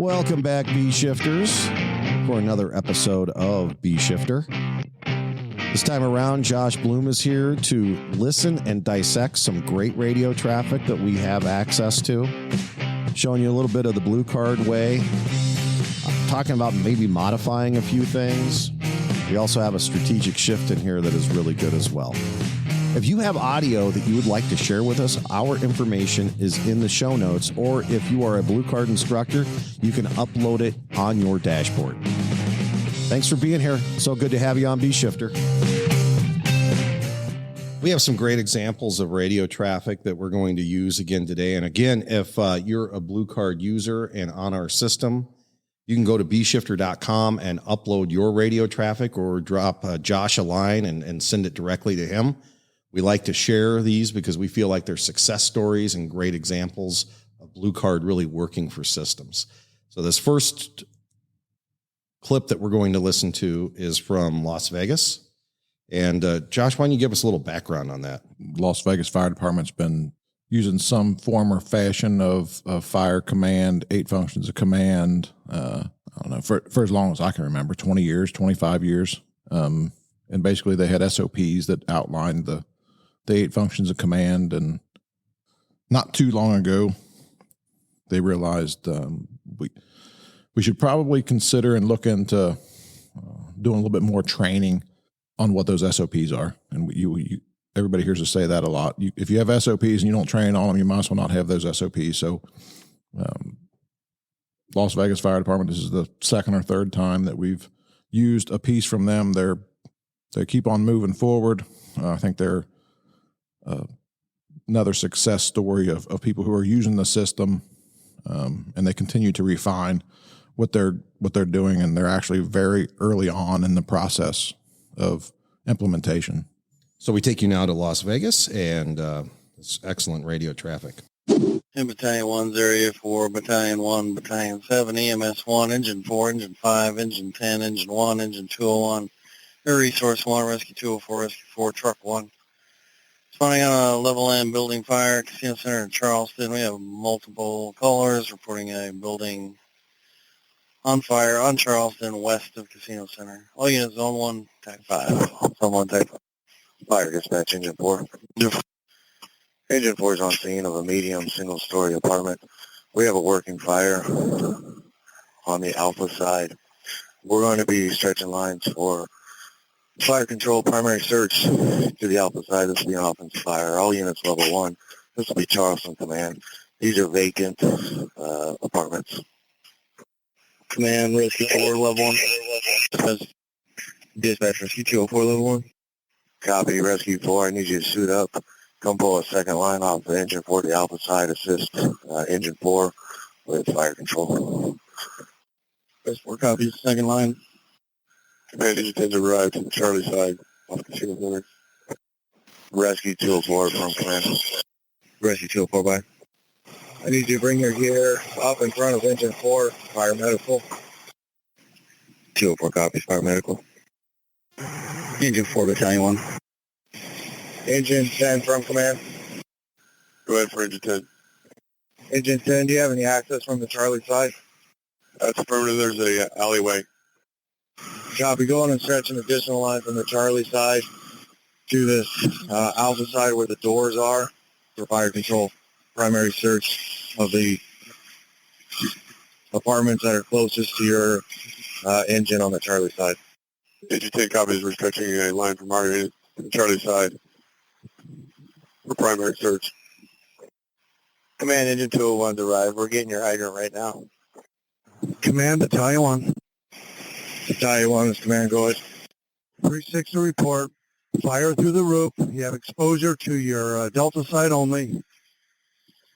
Welcome back, Bee Shifters, for another episode of Bee Shifter. This time around, Josh Blum is here to listen and dissect some great radio traffic that we have access to, showing you a little bit of the blue card way, talking about maybe modifying a few things. We also have a strategic shift in here that is really good as well. If you have audio that you would like to share with us, our information is in the show notes, or if you are a blue card instructor, you can upload it on your dashboard. Thanks for being here. So good to have you on Bee Shifter. We have some great examples of radio traffic that we're going to use again today. And again, if you're a blue card user and on our system, you can go to bshifter.com and upload your radio traffic or drop Josh a line and send it directly to him. We like to share these because we feel like they're success stories and great examples of blue card really working for systems. So this first clip that we're going to listen to is from Las Vegas. And Josh, why don't you give us a little background on that? Las Vegas Fire Department's been using some form or fashion of fire command, 8 functions of command, I don't know, for as long as I can remember, 20 years, 25 years. And basically they had SOPs that outlined the 8 functions of command. And not too long ago, they realized we should probably consider and look into doing a little bit more training on what those SOPs are. And everybody hears us say that a lot. If you have SOPs and you don't train on them, you might as well not have those SOPs. So Las Vegas Fire Department, this is the second or third time that we've used a piece from them. They keep on moving forward. I think they're another success story of people who are using the system, and they continue to refine what they're doing, and they're actually very early on in the process of implementation. So we take you now to Las Vegas, and it's excellent radio traffic. In Battalion 1's Area 4, Battalion 1, Battalion 7, EMS 1, Engine 4, Engine 5, Engine 10, Engine 1, Engine 201, Air Resource 1, Rescue 204, Rescue 4, Truck 1. Responding on a level land building fire, Casino Center in Charleston. We have multiple callers reporting a building on fire on Charleston, west of Casino Center. All units, Zone 1, Type 5. Zone 1, Type 5. Fire dispatch, Engine 4. Engine 4 is on scene of a medium single-story apartment. We have a working fire on the Alpha side. We're going to be stretching lines for fire control primary search to the Alpha side. This will be an offense fire. All units level 1. This will be Charleston Command. These are vacant apartments. Command, Rescue 4, level 1. Dispatch, Rescue 204, level 1. Copy, Rescue 4. I need you to suit up. Come pull a second line off the Engine 4 to the Alpha side. Assist Engine 4 with fire control. Rescue 4 copies, second line. Command, Engine 10 to arrive to the Charlie side off Casino Center. Rescue 204 from Command. Rescue 204, bye. I need you to bring your gear up in front of Engine 4, fire medical. 204 copies, fire medical. Engine 4, Battalion 1. Engine 10 from Command. Go ahead for Engine 10. Engine 10, do you have any access from the Charlie side? That's affirmative. There's a alleyway. Copy. Go on and stretch an additional line from the Charlie side to this Alpha side where the doors are for fire control. Primary search of the apartments that are closest to your engine on the Charlie side. Engine 10 copies. We're stretching a line from our unit to the Charlie side for primary search. Command, Engine 201 to arrive. We're getting your hydrant right now. Command, Battalion 1. Battalion 1 is Command. Go ahead. 3-6 to report. Fire through the roof. You have exposure to your Delta side only.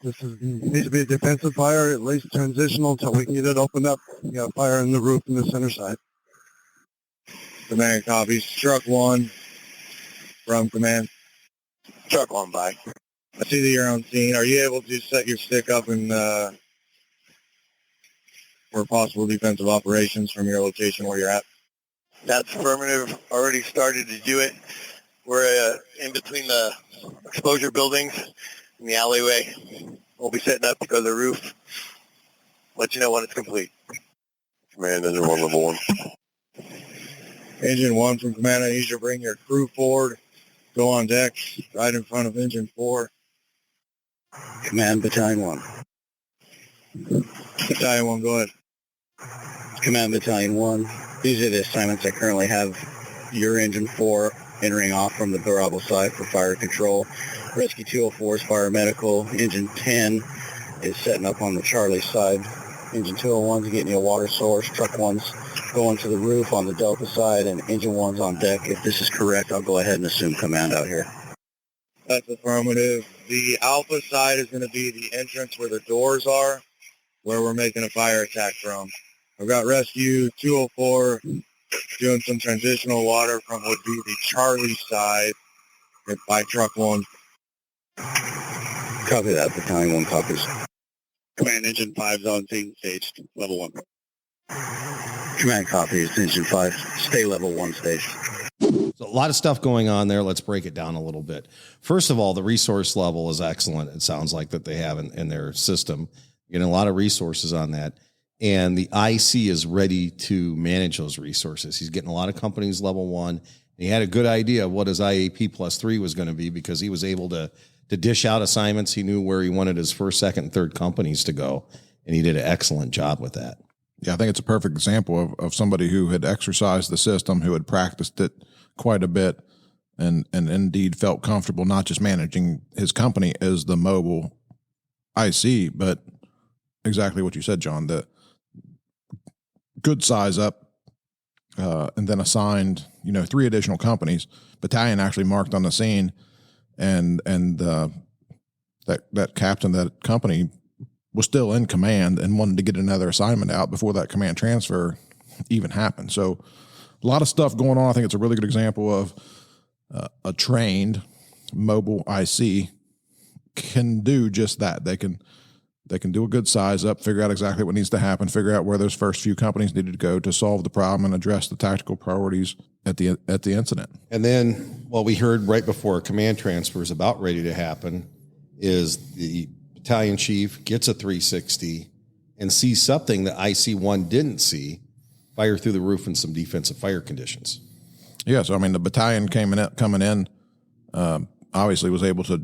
This needs to be a defensive fire, at least transitional until we can get it opened up. You got fire in the roof in the center side. Command copies. Truck 1 from Command. Truck 1 by. I see that you're on scene. Are you able to set your stick up and for possible defensive operations from your location where you're at? That's affirmative. Already started to do it. We're in between the exposure buildings in the alleyway. We'll be setting up to go to the roof. Let you know when it's complete. Command, engine 1, level 1. Engine 1 from command, I need you to bring your crew forward. Go on deck, right in front of engine 4. Command, Battalion 1. Battalion 1, go ahead. Command, Battalion 1. These are the assignments I currently have. Your engine 4 entering off from the Bravo side for fire control. Rescue 204 is fire medical. Engine 10 is setting up on the Charlie side. Engine 201 is getting you a water source. Truck 1's going to the roof on the Delta side, and Engine 1's on deck. If this is correct, I'll go ahead and assume command out here. That's affirmative. The Alpha side is going to be the entrance where the doors are, where we're making a fire attack from. I've got Rescue 204 doing some transitional water from what would be the Charlie side by Truck 1. Copy that. Battalion 1 copies. Command, Engine 5's on scene, staged, level 1. Command copies. Engine 5, stay level 1 staged. So a lot of stuff going on there. Let's break it down a little bit. First of all, the resource level is excellent. It sounds like that they have in their system. Getting a lot of resources on that. And the IC is ready to manage those resources. He's getting a lot of companies level 1. He had a good idea of what his IAP plus 3 was going to be because he was able to dish out assignments. He knew where he wanted his first, second, and third companies to go. And he did an excellent job with that. Yeah, I think it's a perfect example of somebody who had exercised the system, who had practiced it quite a bit, and indeed felt comfortable not just managing his company as the mobile IC, but exactly what you said, John, the good size up, and then assigned, 3 additional companies. Battalion actually marked on the scene, and that captain, that company, was still in command and wanted to get another assignment out before that command transfer even happened. So a lot of stuff going on. I think it's a really good example of a trained mobile IC can do just that. They can do a good size up, figure out exactly what needs to happen, figure out where those first few companies needed to go to solve the problem and address the tactical priorities at the incident. And then what we heard right before a command transfer is about ready to happen is the battalion chief gets a 360 and sees something that IC1 didn't see, fire through the roof in some defensive fire conditions. Yeah, so the battalion coming in, obviously was able to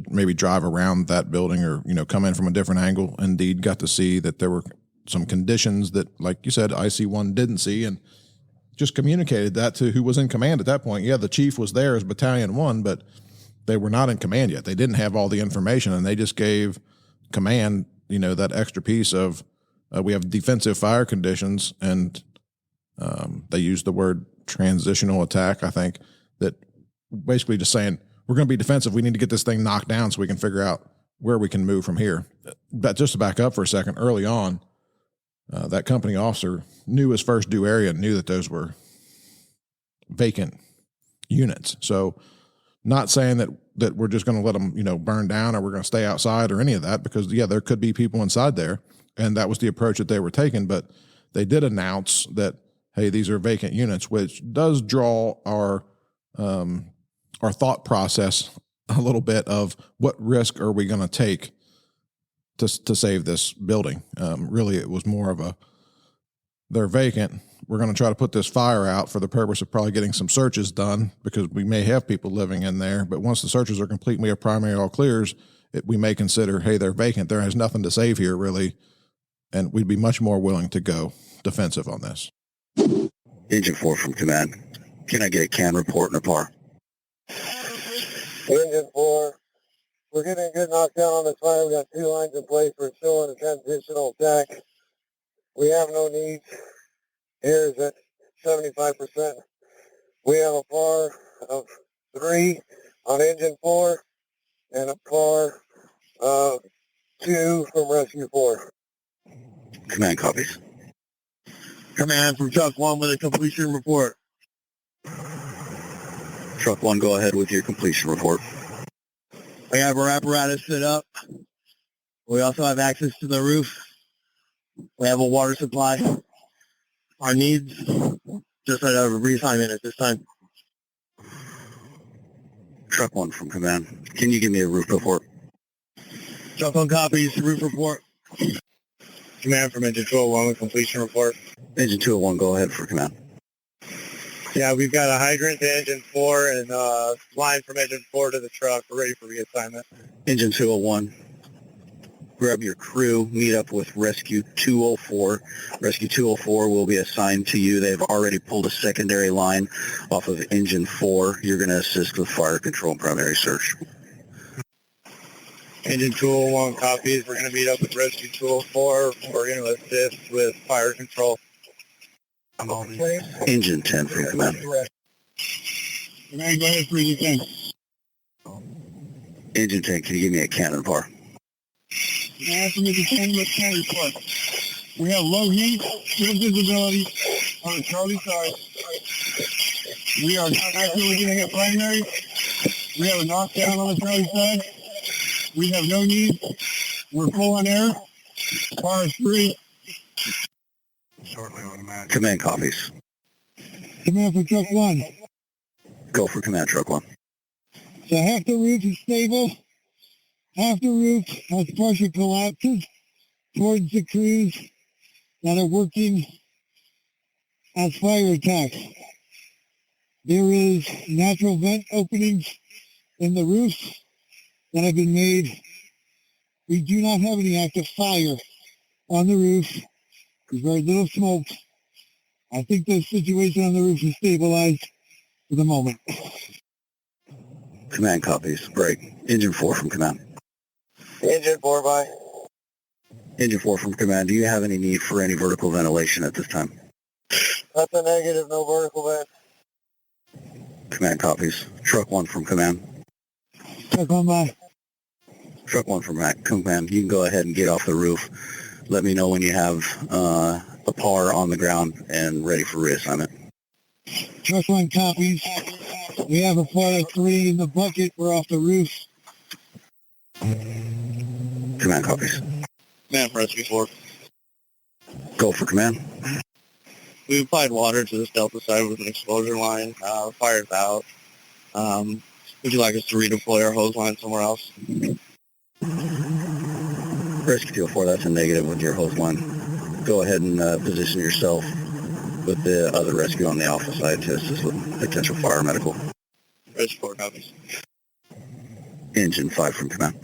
maybe drive around that building or come in from a different angle. Indeed, got to see that there were some conditions that, like you said, IC1 didn't see, and just communicated that to who was in command at that point. Yeah, the chief was there as Battalion 1, but they were not in command yet. They didn't have all the information, and they just gave command, that extra piece of we have defensive fire conditions, and they used the word transitional attack, I think, that basically just saying, we're going to be defensive. We need to get this thing knocked down so we can figure out where we can move from here. But just to back up for a second, early on, that company officer knew his first due area and knew that those were vacant units. So not saying that we're just going to let them, burn down or we're going to stay outside or any of that, because, yeah, there could be people inside there. And that was the approach that they were taking. But they did announce that, hey, these are vacant units, which does draw our thought process a little bit of what risk are we going to take to save this building. Really, it was more of they're vacant. We're going to try to put this fire out for the purpose of probably getting some searches done because we may have people living in there. But once the searches are complete and we have primary all clears, we may consider, hey, they're vacant. There is nothing to save here, really. And we'd be much more willing to go defensive on this. Engine 4 from command. Can I get a CAN report and a PAR? Engine 4, we're getting a good knockdown on this fire. We got 2 lines in place. We're still in a transitional attack. We have no needs. Here is at 75%. We have a PAR of 3 on engine 4 and a PAR of 2 from rescue 4. Command copies. Command from Truck 1 with a completion report. Truck 1, go ahead with your completion report. We have our apparatus set up. We also have access to the roof. We have a water supply. Our needs, just like a reassignment at this time. Truck 1 from command. Can you give me a roof report? Truck 1 copies, roof report. Command from Engine 201 with completion report. Engine 201, go ahead for command. Yeah, we've got a hydrant to Engine 4 and line from Engine 4 to the truck. We're ready for reassignment. Engine 201, grab your crew, meet up with Rescue 204. Rescue 204 will be assigned to you. They've already pulled a secondary line off of Engine 4. You're going to assist with fire control and primary search. Engine 201 copies. We're going to meet up with Rescue 204. We're going to assist with fire control. Engine 10 from command. Command, go ahead for Engine 10. Engine 10, can you give me a cannon par? Command from Engine 10, let's can report. We have low heat, good visibility on the Charlie side. We are actually looking at primary. We have a knockdown on the Charlie side. We have no need. We're full on air. Fire is free. Shortly automatic. Command copies. Command for Truck 1. Go for command, Truck 1. So half the roof is stable. Half the roof has partial collapses towards the crews that are working as fire attacks. There is natural vent openings in the roof that have been made. We do not have any active fire on the roof. There's very little smoke. I think the situation on the roof is stabilized for the moment. Command copies. Break. Engine 4 from command. Engine 4 by. Engine 4 from command. Do you have any need for any vertical ventilation at this time? That's a negative, no vertical vent. Command copies. Truck 1 from command. Truck 1 by. Truck 1 from command. You can go ahead and get off the roof. Let me know when you have a par on the ground and ready for reassignment. Truck 1 copies. We have a par of 3 in the bucket. We're off the roof. Command copies. Command for Rescue 4. Go for command. We applied water to this delta side with an exposure line. The fire's out. Would you like us to redeploy our hose line somewhere else? Rescue 204, that's a negative with your hose line. Go ahead and position yourself with the other rescue on the alpha side to assist with potential fire medical. Rescue 4 copies. Engine 5 from command.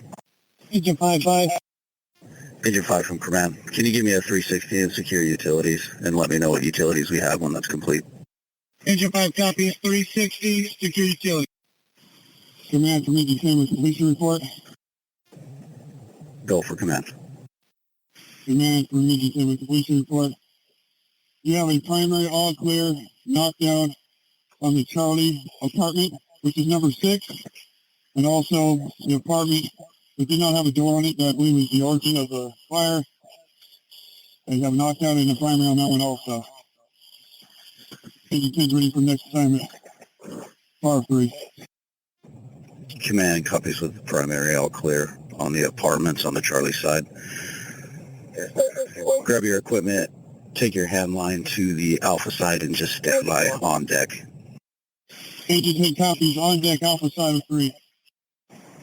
Engine 5. Engine 5 from command. Can you give me a 360 and secure utilities and let me know what utilities we have when that's complete? Engine 5 copies, 360, secure utility. Command from Engine 10 with completion report. Go for command. Command from Engine 10 with completion report. You have a primary all clear knockdown on the Charlie apartment, which is number 6, and also the apartment that did not have a door on it that I believe was the origin of the fire. They have a knockdown in the primary on that one also. Engine 10's ready for next assignment. Fire free. Command copies with primary all clear on the apartments on the Charlie side. Grab your equipment, take your hand line to the alpha side and just stand by on deck. Engine 10 copies on deck alpha side of 3.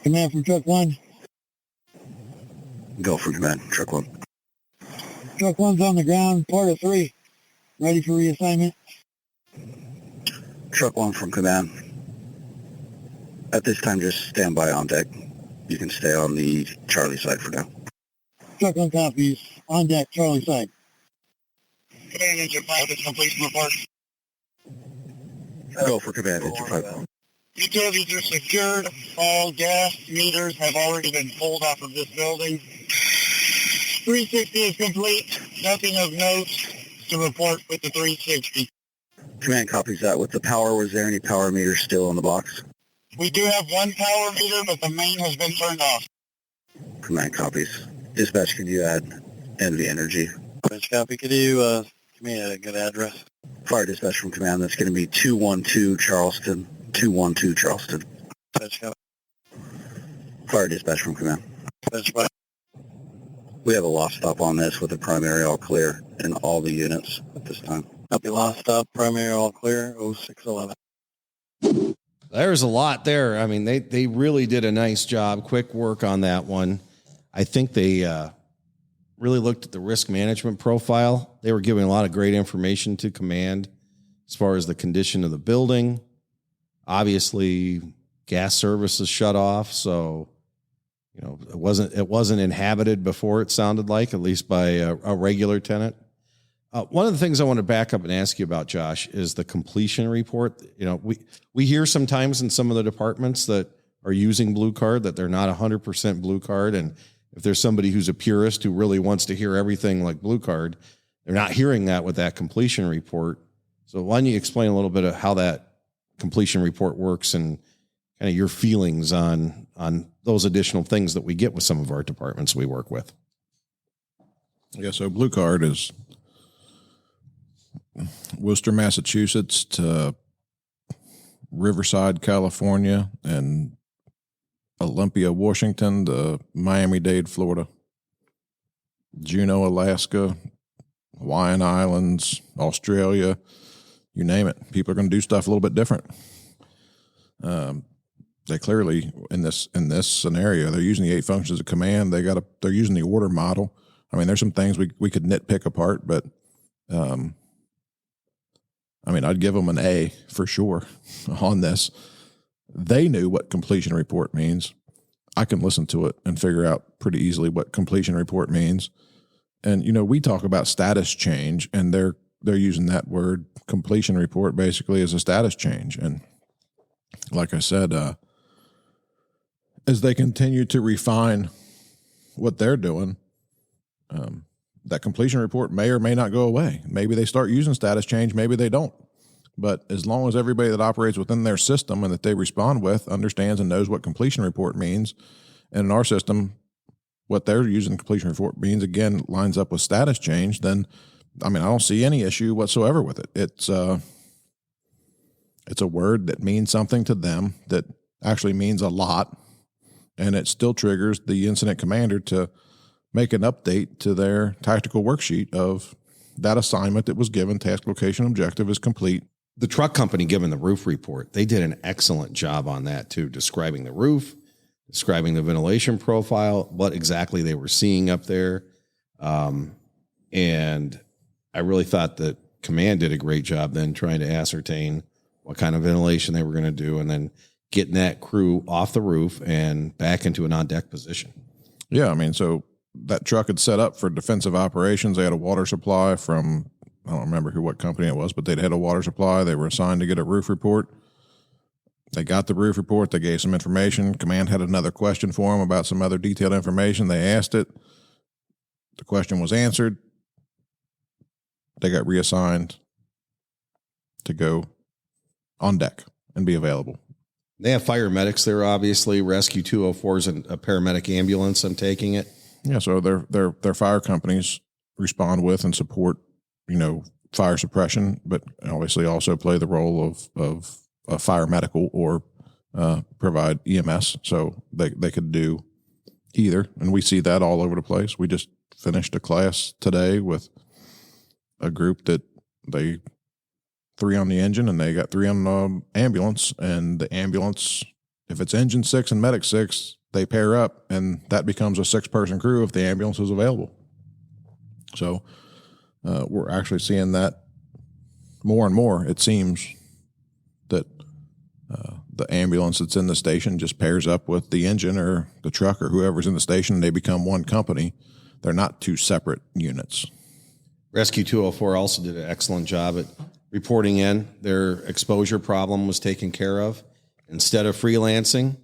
Command from Truck 1. Go for command, Truck 1. Truck 1's on the ground, part of 3. Ready for reassignment. Truck 1 from command. At this time, just stand by on deck. You can stay on the Charlie side for now. Truck 1 copies on deck, Charlie side. Command Engine 5 with completion report. Go for command, Engine 5. Utilities are secured. All gas meters have already been pulled off of this building. 360 is complete. Nothing of note to report with the 360. Command copies that. With the power, was there any power meters still on the box? We do have one power meter, but the main has been turned off. Command copies. Dispatch, can you add NV Energy? Dispatch copy. Could you give me a good address? Fire dispatch from command. That's going to be 212 Charleston. 212 Charleston. Dispatch copy. Fire dispatch from command. Dispatch copy. We have a lost stop on this with the primary all clear in all the units at this time. Copy. Lost stop. Primary all clear. 0611. There's a lot there. I mean, they really did a nice job. Quick work on that one. I think they really looked at the risk management profile. They were giving a lot of great information to command as far as the condition of the building. Obviously, gas service is shut off, so it wasn't inhabited before, it sounded like, at least by a regular tenant. One of the things I want to back up and ask you about, Josh, is the completion report. We hear sometimes in some of the departments that are using Blue Card that they're not 100% Blue Card, and if there's somebody who's a purist who really wants to hear everything like Blue Card, they're not hearing that with that completion report. So why don't you explain a little bit of how that completion report works and kind of your feelings on those additional things that we get with some of our departments we work with? Yeah, so Blue Card is Worcester, Massachusetts to Riverside, California, and Olympia, Washington to Miami-Dade, Florida, Juneau, Alaska, Hawaiian Islands, Australia, you name it. People are going to do stuff a little bit different. They clearly, in this scenario, they're using the 8 functions of command. They're using the order model. I mean, there's some things we could nitpick apart, but I'd give them an A for sure on this. They knew what completion report means. I can listen to it and figure out pretty easily what completion report means. And, we talk about status change, and they're using that word completion report basically as a status change. And like I said, as they continue to refine what they're doing, that completion report may or may not go away. Maybe they start using status change, maybe they don't. But as long as everybody that operates within their system and that they respond with understands and knows what completion report means, and in our system, what they're using completion report means, again, lines up with status change, then, I don't see any issue whatsoever with it. It's a word that means something to them that actually means a lot, and it still triggers the incident commander to make an update to their tactical worksheet of that assignment that was given, task location objective is complete. The truck company giving the roof report, they did an excellent job on that too, describing the roof, describing the ventilation profile, what exactly they were seeing up there. And I really thought that command did a great job then trying to ascertain what kind of ventilation they were going to do and then getting that crew off the roof and back into an on-deck position. Yeah, so that truck had set up for defensive operations. They had a water supply from, I don't remember what company it was, but they'd had a water supply. They were assigned to get a roof report. They got the roof report. They gave some information. Command had another question for them about some other detailed information. They asked it. The question was answered. They got reassigned to go on deck and be available. They have fire medics there, obviously. Rescue 204s and a paramedic ambulance, I'm taking it. Yeah, so their fire companies respond with and support, fire suppression, but obviously also play the role of fire medical or provide EMS. So they could do either, and we see that all over the place. We just finished a class today with a group that 3 on the engine and they got 3 on the ambulance, and the ambulance, if it's engine 6 and medic 6, they pair up and that becomes a 6-person crew if the ambulance is available. So we're actually seeing that more and more. It seems that the ambulance that's in the station just pairs up with the engine or the truck or whoever's in the station, and they become one company. They're not 2 separate units. Rescue 204 also did an excellent job at reporting in. Their exposure problem was taken care of. Instead of freelancing,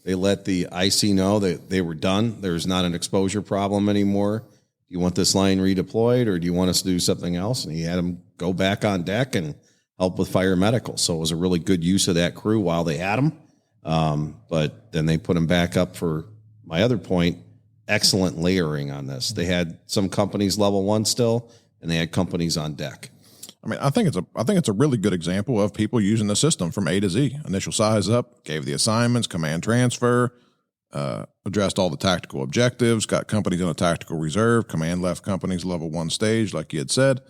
they let the IC know that they were done. There's not an exposure problem anymore. Do you want this line redeployed or do you want us to do something else? And he had them go back on deck and help with fire medical. So it was a really good use of that crew while they had them. But then they put them back up for my other point, excellent layering on this. They had some companies level 1 still, and they had companies on deck. I think it's a really good example of people using the system from A to Z. Initial size up, gave the assignments, command transfer, addressed all the tactical objectives, got companies in a tactical reserve, command left companies level 1 stage, like you had said,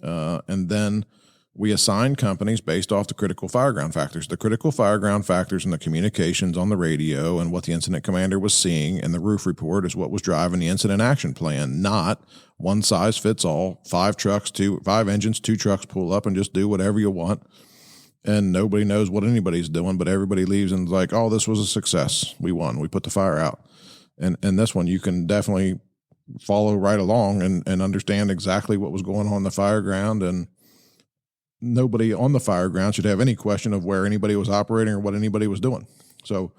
and then we assigned companies based off the critical fireground factors. The critical fireground factors and the communications on the radio and what the incident commander was seeing and the roof report is what was driving the incident action plan, not one size fits all, 5 engines, 2 trucks pull up and just do whatever you want. And nobody knows what anybody's doing, but everybody leaves and is like, oh, this was a success. We won. We put the fire out. And this one, you can definitely follow right along and understand exactly what was going on in the fireground. And nobody on the fireground should have any question of where anybody was operating or what anybody was doing. So,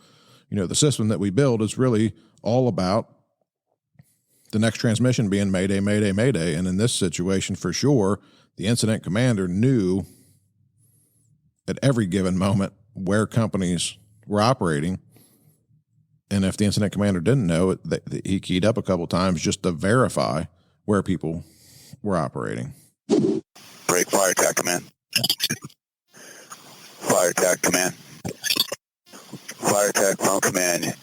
the system that we build is really all about the next transmission being Mayday, Mayday, Mayday. And in this situation, for sure, the incident commander knew at every given moment where companies were operating. And if the incident commander didn't know, he keyed up a couple times just to verify where people were operating. Break fire attack command. Fire attack command. Fire attack from command.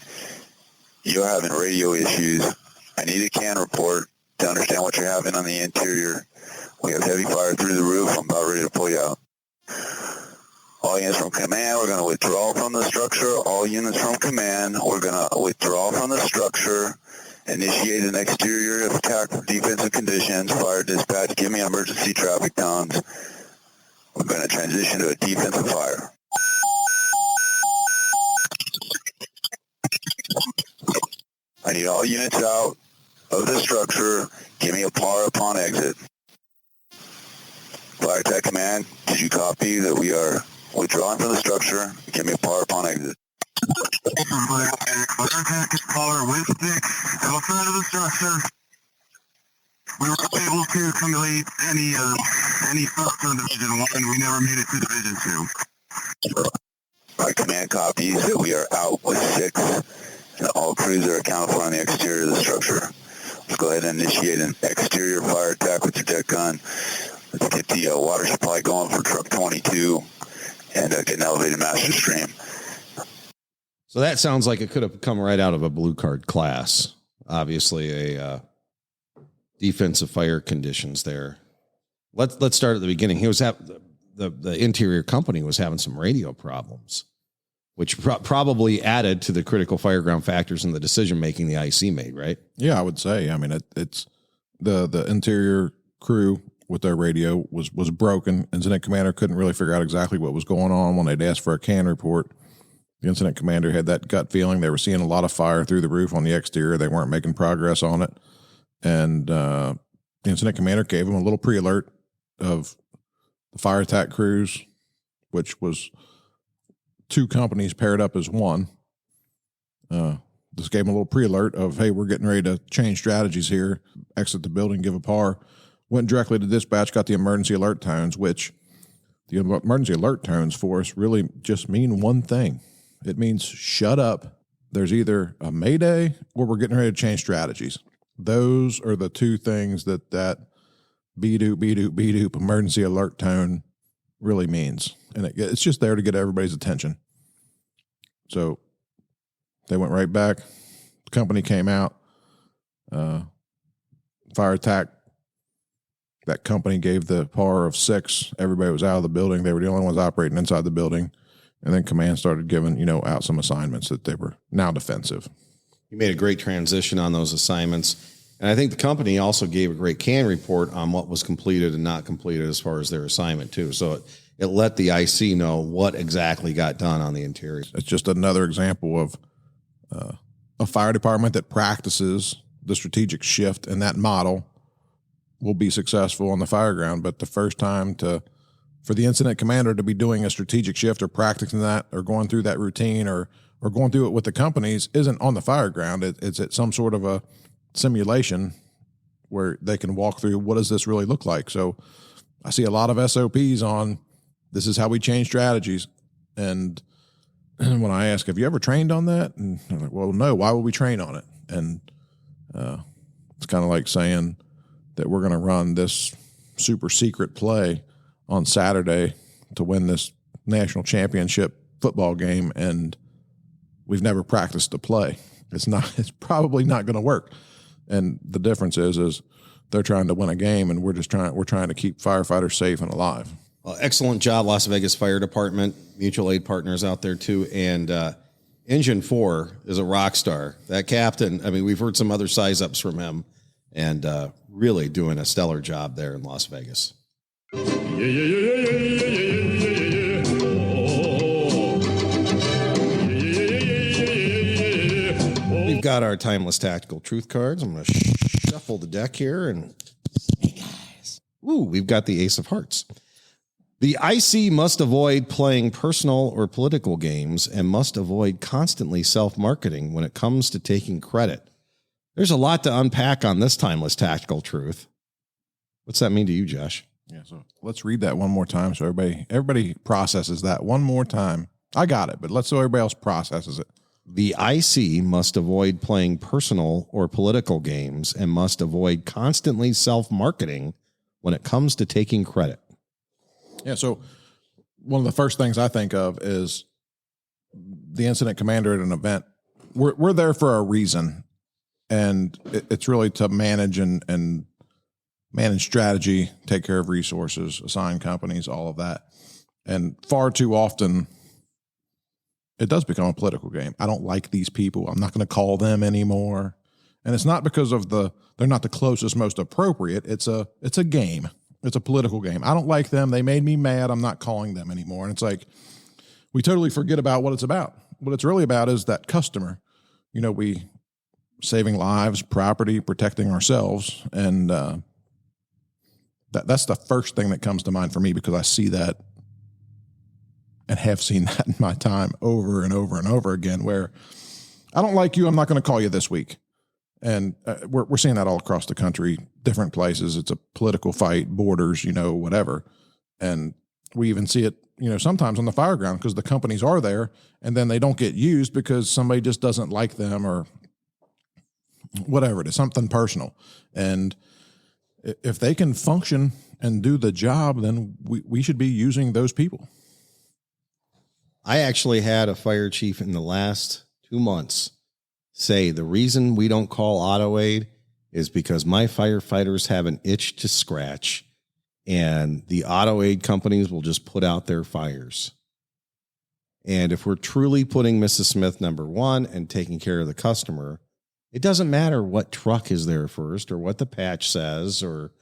You're having radio issues. I need a CAN report to understand what you're having on the interior. We have heavy fire through the roof. I'm about ready to pull you out. All units from command, we're going to withdraw from the structure. All units from command, we're going to withdraw from the structure. Initiate an exterior attack for defensive conditions. Fire dispatch, give me emergency traffic towns. We're going to transition to a defensive fire. I need all units out of the structure. Give me a PAR upon exit. Fire attack command, did you copy that we are withdrawing from the structure? Give me a PAR upon exit. Fire attack is power with sticks outside of the structure. We were able to accumulate any thoughts on Division 1. We never made it to Division 2. My command copies that we are out with 6, and all crews are accounted for on the exterior of the structure. Let's go ahead and initiate an exterior fire attack with your deck gun. Let's get the water supply going for truck 22 and get an elevated master stream. So that sounds like it could have come right out of a blue card class. Obviously, a defensive fire conditions there. Let's start at the beginning. He was the interior company was having some radio problems, which probably added to the critical fireground factors in the decision making the IC made, right? Yeah, I would say. I mean, it's the interior crew with their radio was broken. Incident commander couldn't really figure out exactly what was going on when they'd asked for a CAN report. The incident commander had that gut feeling. They were seeing a lot of fire through the roof on the exterior. They weren't making progress on it. And the incident commander gave them a little pre-alert of the fire attack crews, which was 2 companies paired up as one. This gave them a little pre-alert of, hey, we're getting ready to change strategies here, exit the building, give a PAR. Went directly to dispatch, got the emergency alert tones, which the emergency alert tones for us really just mean one thing. It means shut up. There's either a mayday or we're getting ready to change strategies. Those are the 2 things that beep-doop, beep-doop, beep-doop emergency alert tone really means. And it's just there to get everybody's attention. So they went right back. The company came out. Fire attack. That company gave the PAR of 6. Everybody was out of the building. They were the only ones operating inside the building. And then command started giving, out some assignments that they were now defensive. You made a great transition on those assignments. And I think the company also gave a great CAN report on what was completed and not completed as far as their assignment too. So it let the IC know what exactly got done on the interior. It's just another example of a fire department that practices the strategic shift, and that model will be successful on the fireground. But the first time for the incident commander to be doing a strategic shift or practicing that or going through that routine or going through it with the companies isn't on the fireground. It's at some sort of a simulation where they can walk through, what does this really look like? So I see a lot of SOPs on, this is how we change strategies. And when I ask, have you ever trained on that? And they're like, well, no, why would we train on it? And it's kind of like saying that we're going to run this super secret play on Saturday to win this national championship football game, and we've never practiced the play. It's probably not going to work. And the difference is they're trying to win a game, and we're trying to keep firefighters safe and alive. Excellent job, Las Vegas Fire Department, mutual aid partners out there too. And Engine 4 is a rock star. That captain, I mean, we've heard some other size ups from him, and really doing a stellar job there in Las Vegas. We've got our Timeless Tactical Truth cards. I'm going to shuffle the deck here, and hey guys, we've got the Ace of Hearts. The IC must avoid playing personal or political games and must avoid constantly self-marketing when it comes to taking credit. There's a lot to unpack on this Timeless Tactical Truth. What's that mean to you, Josh? Yeah, so let's read that one more time so everybody processes that one more time. I got it, but let's so everybody else processes it. The IC must avoid playing personal or political games and must avoid constantly self-marketing when it comes to taking credit. Yeah, so one of the first things I think of is the incident commander at an event. We're there for a reason, and it's really to manage and manage strategy, take care of resources, assign companies, all of that. And far too often, it does become a political game. I don't like these people. I'm not going to call them anymore. And it's not because of they're not the closest, most appropriate. It's a game. It's a political game. I don't like them. They made me mad. I'm not calling them anymore. And it's like, we totally forget about what it's about. What it's really about is that customer. You know, we saving lives, property, protecting ourselves. And that's the first thing that comes to mind for me, because I see that and have seen that in my time over and over and over again, where I don't like you. I'm not going to call you this week. And we're seeing that all across the country, different places. It's a political fight, borders, whatever. And we even see it, sometimes on the fire ground, because the companies are there and then they don't get used because somebody just doesn't like them or whatever. It is something personal. And if they can function and do the job, then we should be using those people. I actually had a fire chief in the last 2 months say the reason we don't call auto aid is because my firefighters have an itch to scratch, and the auto aid companies will just put out their fires. And if we're truly putting Mrs. Smith number one and taking care of the customer, it doesn't matter what truck is there first or what the patch says or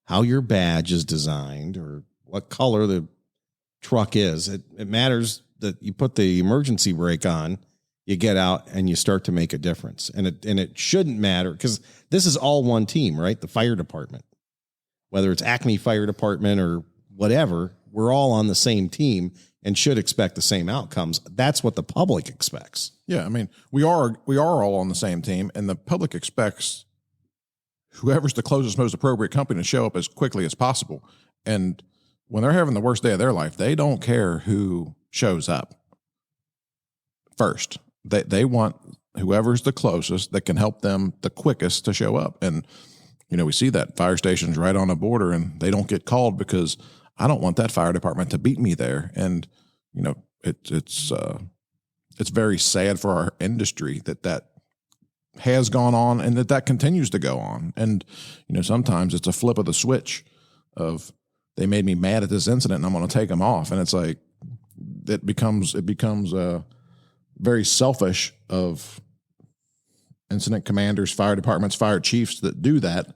how your badge is designed or what color the truck is. It matters that you put the emergency brake on, you get out, and you start to make a difference. And it shouldn't matter, because this is all one team, right? The fire department, whether it's Acme Fire Department or whatever, we're all on the same team and should expect the same outcomes. That's what the public expects. Yeah, I mean, we are all on the same team, and the public expects whoever's the closest, most appropriate company to show up as quickly as possible. And when they're having the worst day of their life, they don't care who shows up first. They want whoever's the closest that can help them the quickest to show up. And, we see that fire stations right on a border, and they don't get called because I don't want that fire department to beat me there. And, it's very sad for our industry that has gone on and that continues to go on. And, sometimes it's a flip of the switch of they made me mad at this incident and I'm going to take them off. And it's like, it becomes very selfish of incident commanders, fire departments, fire chiefs that do that,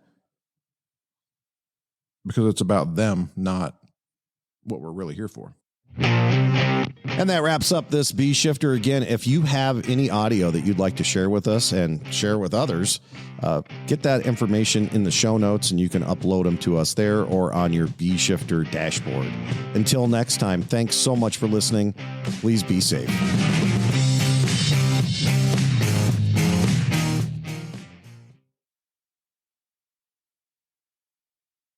because it's about them, not what we're really here for. And that wraps up this Bee Shifter. Again, if you have any audio that you'd like to share with us and share with others, get that information in the show notes, and you can upload them to us there or on your Bee Shifter dashboard. Until next time, thanks so much for listening. Please be safe.